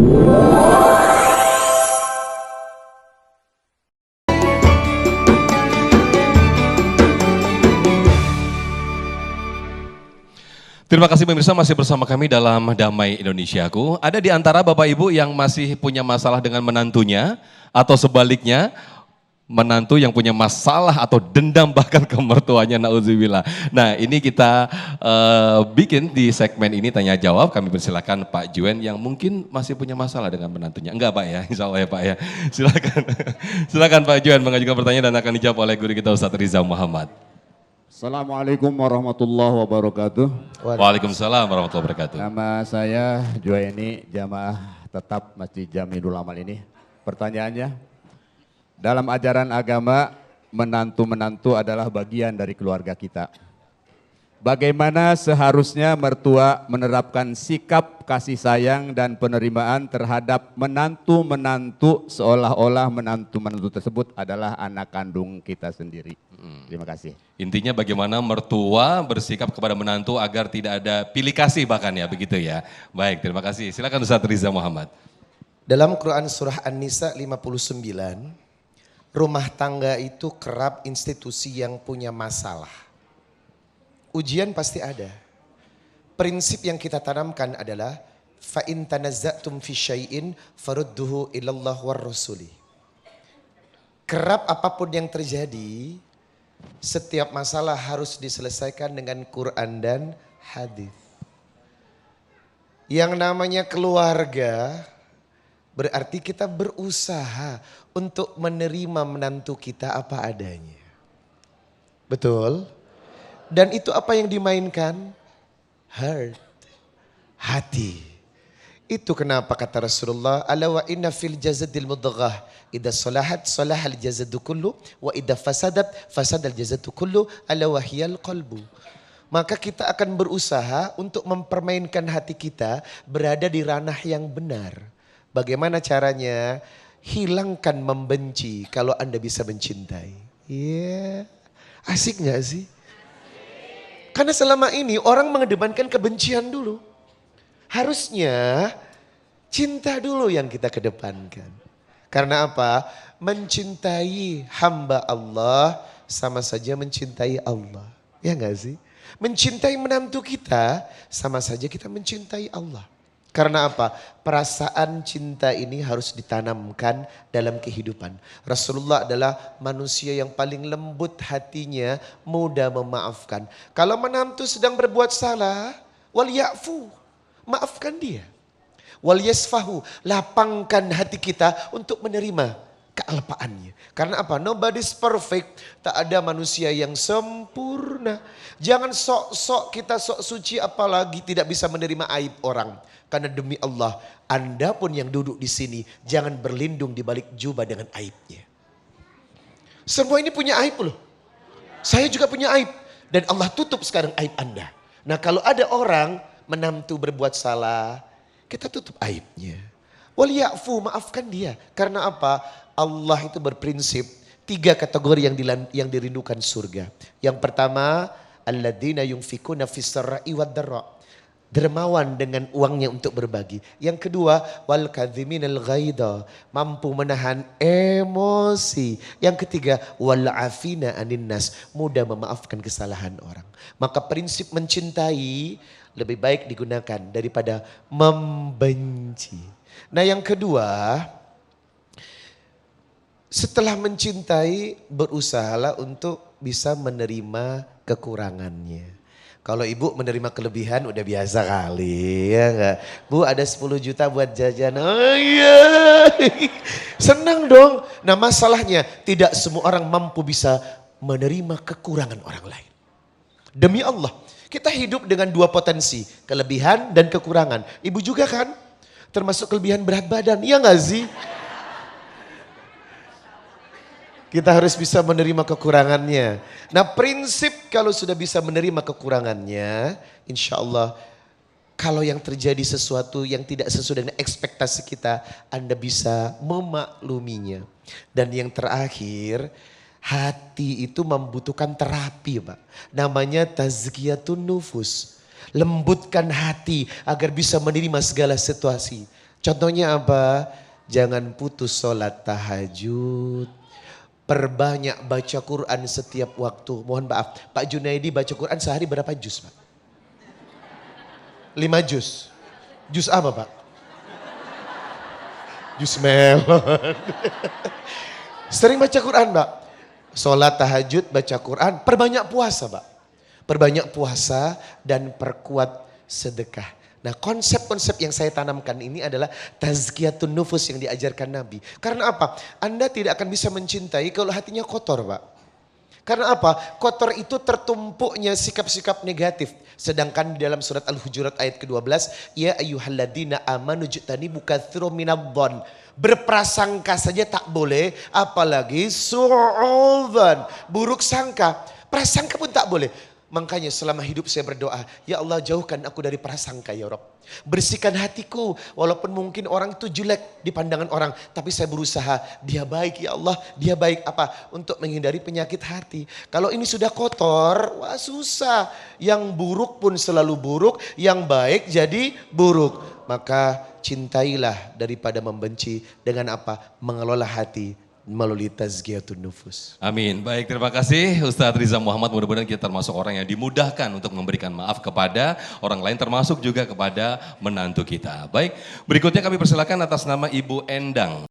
Terima kasih pemirsa, masih bersama kami dalam Damai Indonesiaku. Ada di antara Bapak Ibu yang masih punya masalah dengan menantunya, atau sebaliknya menantu yang punya masalah atau dendam bahkan ke mertuanya, na'udzubillah. Nah, ini kita bikin di segmen ini tanya jawab. Kami persilakan Pak Juen yang mungkin masih punya masalah dengan menantunya. Enggak Pak ya, insya Allah ya Pak ya. Silakan, silakan Pak Juen mengajukan pertanyaan dan akan dijawab oleh guru kita Ustadz Riza Muhammad. Assalamualaikum warahmatullahi wabarakatuh. Waalaikumsalam warahmatullahi wabarakatuh. Nama saya Juwaini, jamaah tetap Masjid Jamilul Amal ini. Pertanyaannya, dalam ajaran agama, menantu-menantu adalah bagian dari keluarga kita. Bagaimana seharusnya mertua menerapkan sikap kasih sayang dan penerimaan terhadap menantu-menantu seolah-olah menantu-menantu tersebut adalah anak kandung kita sendiri. Terima kasih. Intinya bagaimana mertua bersikap kepada menantu agar tidak ada pilih kasih bahkan ya, begitu ya. Baik, terima kasih. Silakan Ustaz Riza Muhammad. Dalam Quran Surah An-Nisa 59, rumah tangga itu kerap institusi yang punya masalah. Ujian pasti ada. Prinsip yang kita tanamkan adalah fa in tanazza'tum fi syai'in farudduhu ilallah war rasuli. Kerap apapun yang terjadi, setiap masalah harus diselesaikan dengan Quran dan hadis. Yang namanya keluarga berarti kita berusaha untuk menerima menantu kita apa adanya. Betul? Dan itu apa yang dimainkan? Heart, hati. Itu kenapa kata Rasulullah, ala wa inna fil jazadil mudghah, idza salahat salahal jazadu kullu wa idza fasadat fasadal jazadu kullu, ala wa hiyal qalbu. Maka kita akan berusaha untuk mempermainkan hati kita berada di ranah yang benar. Bagaimana caranya? Hilangkan membenci kalau Anda bisa mencintai. Iya. Asik gak sih? Karena selama ini orang mengedepankan kebencian dulu. Harusnya cinta dulu yang kita kedepankan. Karena apa? Mencintai hamba Allah sama saja mencintai Allah. Ya gak sih? Mencintai menantu kita sama saja kita mencintai Allah. Karena apa? Perasaan cinta ini harus ditanamkan dalam kehidupan. Rasulullah adalah manusia yang paling lembut hatinya, mudah memaafkan. Kalau menantu sedang berbuat salah, wal ya'fu, maafkan dia. Wal yasfahu, lapangkan hati kita untuk menerima kealpaannya. Karena apa? Nobody's perfect. Tak ada manusia yang sempurna. Jangan sok-sok kita sok suci apalagi tidak bisa menerima aib orang. Karena demi Allah, Anda pun yang duduk di sini jangan berlindung di balik jubah dengan aibnya. Semua ini punya aib loh. Saya juga punya aib dan Allah tutup sekarang aib Anda. Nah, kalau ada orang menantu berbuat salah, kita tutup aibnya. Wal ya'fu, maafkan dia. Karena apa? Allah itu berprinsip 3 kategori yang dirindukan surga. Yang pertama, alladzina yunfikuna fis sarra'i wad dharra. Dermawan dengan uangnya untuk berbagi. Yang kedua, wal kadhiminal ghaidha, mampu menahan emosi. Yang ketiga, wal afina anin nas, mudah memaafkan kesalahan orang. Maka prinsip mencintai lebih baik digunakan daripada membenci. Nah, yang kedua, setelah mencintai berusahalah untuk bisa menerima kekurangannya. Kalau ibu menerima kelebihan udah biasa kali ya enggak. Bu ada 10 juta buat jajan. Oh iya. Senang dong. Nah masalahnya tidak semua orang mampu bisa menerima kekurangan orang lain. Demi Allah kita hidup dengan 2 potensi. Kelebihan dan kekurangan. Ibu juga kan? Termasuk kelebihan berat badan. Iya enggak sih? Kita harus bisa menerima kekurangannya. Nah prinsip kalau sudah bisa menerima kekurangannya, insya Allah kalau yang terjadi sesuatu yang tidak sesuai dengan ekspektasi kita, Anda bisa memakluminya. Dan yang terakhir, hati itu membutuhkan terapi Pak. Namanya tazkiyatun nufus. Lembutkan hati agar bisa menerima segala situasi. Contohnya apa? Jangan putus sholat tahajud. Perbanyak baca Quran setiap waktu. Mohon maaf, Pak Junaidi baca Quran sehari berapa juz, Pak? 5 juz. Juz apa, Pak? Juz melon. Sering baca Quran, Pak? Sholat tahajud, baca Quran, perbanyak puasa, Pak. Perbanyak puasa dan perkuat sedekah. Nah, konsep-konsep yang saya tanamkan ini adalah tazkiyatun nufus yang diajarkan Nabi. Karena apa? Anda tidak akan bisa mencintai kalau hatinya kotor, Pak. Karena apa? Kotor itu tertumpuknya sikap-sikap negatif. Sedangkan di dalam surat Al-Hujurat ayat ke-12, ya ayyuhalladzina amanu jtanibu katsiran minadh-dhon. Berprasangka saja tak boleh, apalagi su'udzan, buruk sangka. Prasangka pun tak boleh. Makanya selama hidup saya berdoa, ya Allah jauhkan aku dari prasangka ya Rabb. Bersihkan hatiku, walaupun mungkin orang itu jelek di pandangan orang. Tapi saya berusaha, dia baik ya Allah, dia baik apa? Untuk menghindari penyakit hati. Kalau ini sudah kotor, wah susah. Yang buruk pun selalu buruk, yang baik jadi buruk. Maka cintailah daripada membenci dengan apa? Mengelola hati melalui tazkiyatun nufus. Amin. Baik, terima kasih Ustadz Riza Muhammad. Mudah-mudahan kita termasuk orang yang dimudahkan untuk memberikan maaf kepada orang lain, termasuk juga kepada menantu kita. Baik, berikutnya kami persilakan atas nama Ibu Endang.